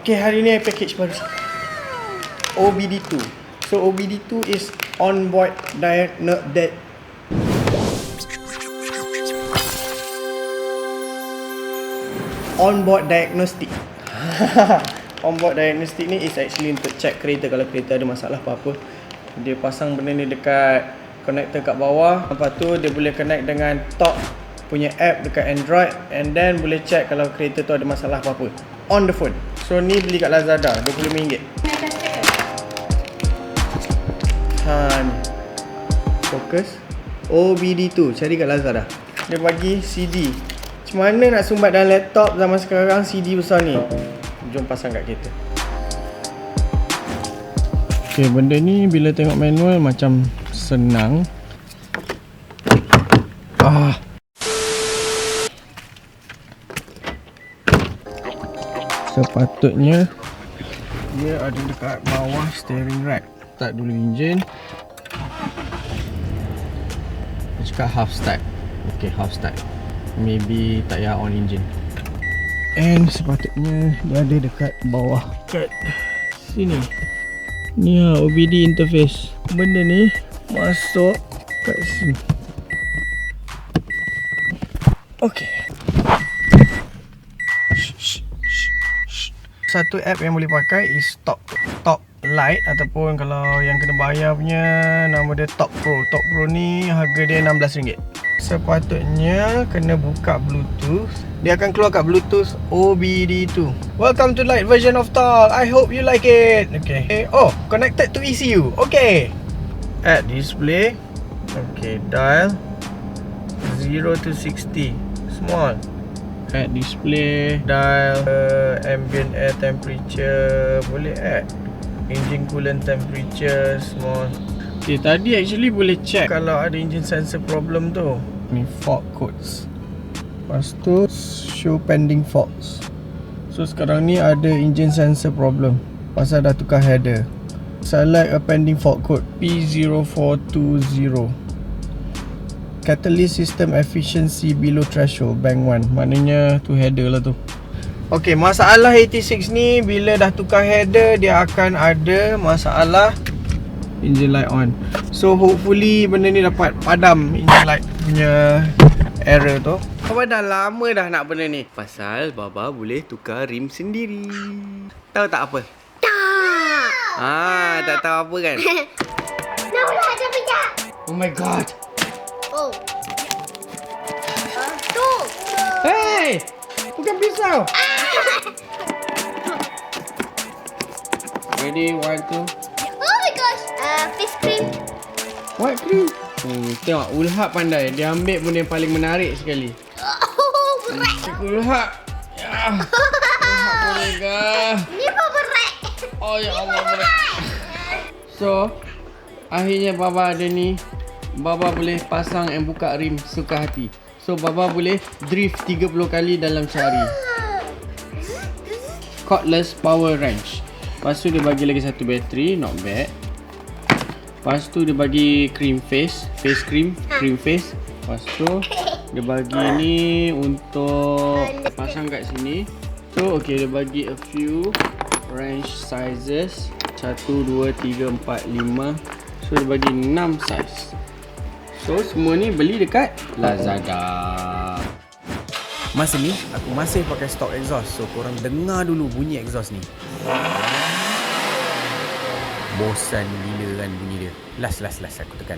Okay, hari ni package baru OBD2. So OBD2 is onboard onboard diagnostic. Onboard diagnostic ni is actually untuk check kereta. Kalau kereta ada masalah apa-apa, dia pasang benda ni dekat connector kat bawah. Lepas tu dia boleh connect dengan top punya app dekat Android, and then boleh check kalau kereta tu ada masalah apa-apa on the phone. So ni beli kat Lazada RM25. Fokus OBD2, cari kat Lazada. Dia bagi CD. Macam mana nak sumbat dalam laptop zaman sekarang CD besar ni? Jom pasang kat kereta. Okay, benda ni bila tengok manual macam senang. Sepatutnya dia ada dekat bawah steering rack. Start dulu enjin. Dia cakap half start. Okay, half start. Maybe tak payah on engine. And sepatutnya dia ada dekat bawah, kat sini. Ni lah OBD interface. Benda ni masuk kat sini. Okay. Satu app yang boleh pakai is Top Lite, ataupun kalau yang kena bayar punya nama dia Top Pro. Top Pro ni harga dia RM16. Sepatutnya kena buka Bluetooth. Dia akan keluar kat Bluetooth OBD2. Welcome to light version of Talk. I hope you like it. Okay. Oh, connected to ECU. Okay. Add display. Okay, dial 0 to 60. Small. Add display. Dial ambient air temperature. Boleh add engine coolant temperature. Small. Okay, tadi actually boleh check kalau ada engine sensor problem tu. Ni fault codes. Lepas tu show pending faults. So sekarang ni ada engine sensor problem pasal dah tukar header. Select a pending fault code P0420. Catalyst system efficiency below threshold bank 1. Maknanya tu header lah tu. Okay, masalah 86 ni bila dah tukar header dia akan ada masalah engine light on. So hopefully benda ni dapat padam engine light punya error tu. Baba dah lama dah nak benda ni. Pasal Baba boleh tukar rim sendiri. Tahu tak apa? Tak. Tak tahu apa kan? Nak pula ada pijak. Oh my god. Oh. Tu. Hey! Bukan pisau. Ready, 1, 2. Oh my gosh. Face cream. What cream? Tengok, Ulhak pandai. Dia ambil benda yang paling menarik sekali. Oh, berat. Ulhak. Ya. Ulhak boleh ke? Ni pun berat. Oh ya Allah, berat. So, akhirnya Baba ada ni. Baba boleh pasang and buka rim suka hati. So, Baba boleh drift 30 kali dalam sehari. Cordless power wrench. Lepas tu dia bagi lagi satu bateri. Not bad. Lepas tu dia bagi cream face cream face. Lepas tu dia bagi ni untuk pasang kat sini. So okay, dia bagi a few wrench sizes. 1, 2, 3, 4, 5. So dia bagi 6 size. So semua ni beli dekat Lazada. Masa ni aku masih pakai stock exhaust. So korang dengar dulu bunyi exhaust ni. Bosan gila kan bunyi dia. Last aku tekan.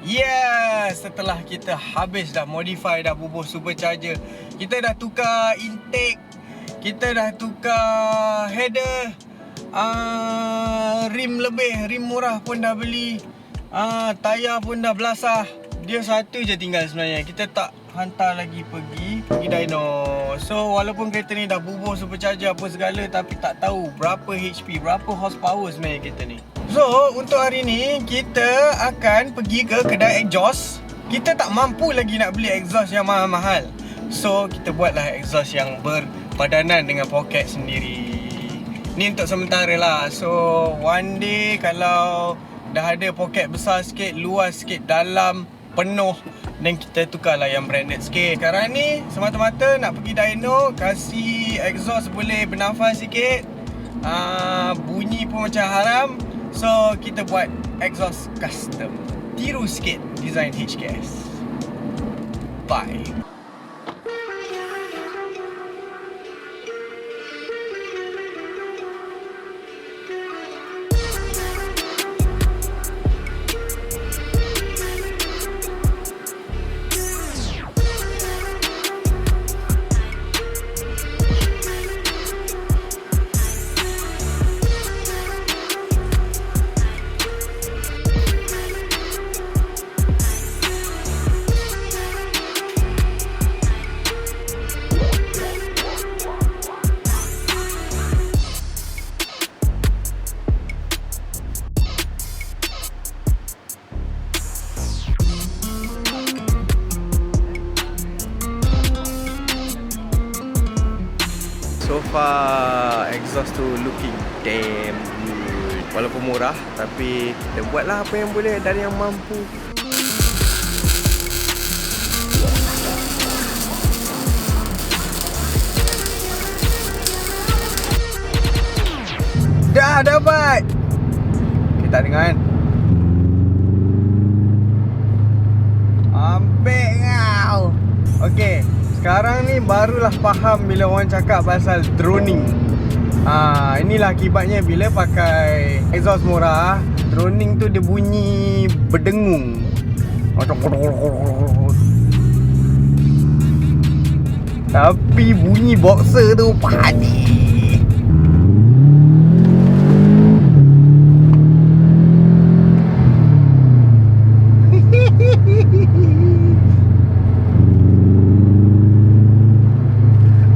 Yes, setelah kita habis dah modify, dah bubuh supercharger, kita dah tukar intake, kita dah tukar header, rim lebih, rim murah pun dah beli, tayar pun dah belasah. Dia satu je tinggal sebenarnya. Kita tak hantar lagi pergi dyno. So walaupun kereta ni dah bubuh supercharger apa segala, tapi tak tahu berapa HP, berapa horsepower sebenarnya kereta ni. So untuk hari ni kita akan pergi ke kedai exhaust. Kita tak mampu lagi nak beli exhaust yang mahal-mahal. So kita buatlah exhaust yang berpadanan dengan poket sendiri. Ni untuk sementara lah. So one day kalau dah ada poket besar sikit, luas sikit dalam penuh dan kita tukarlah yang branded sikit. Sekarang ni semata-mata nak pergi dyno, kasih exhaust boleh bernafas sikit, bunyi pun macam haram. So kita buat exhaust custom, tiru sikit design HKS. Bye. So far exhaust tu looking damn good. Walaupun murah, tapi kita buatlah apa yang boleh dari yang mampu. Dah dapat. Kita dengar kan. Ambek ngau. Okey, sekarang ni barulah faham bila orang cakap pasal droning. Inilah akibatnya bila pakai exhaust murah, droning tu dia bunyi berdengung. Tapi bunyi boxer tu panik.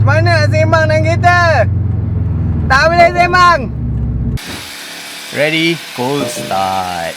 Mana nak sembang dengan kita? Tak boleh sembang. Ready, cool start.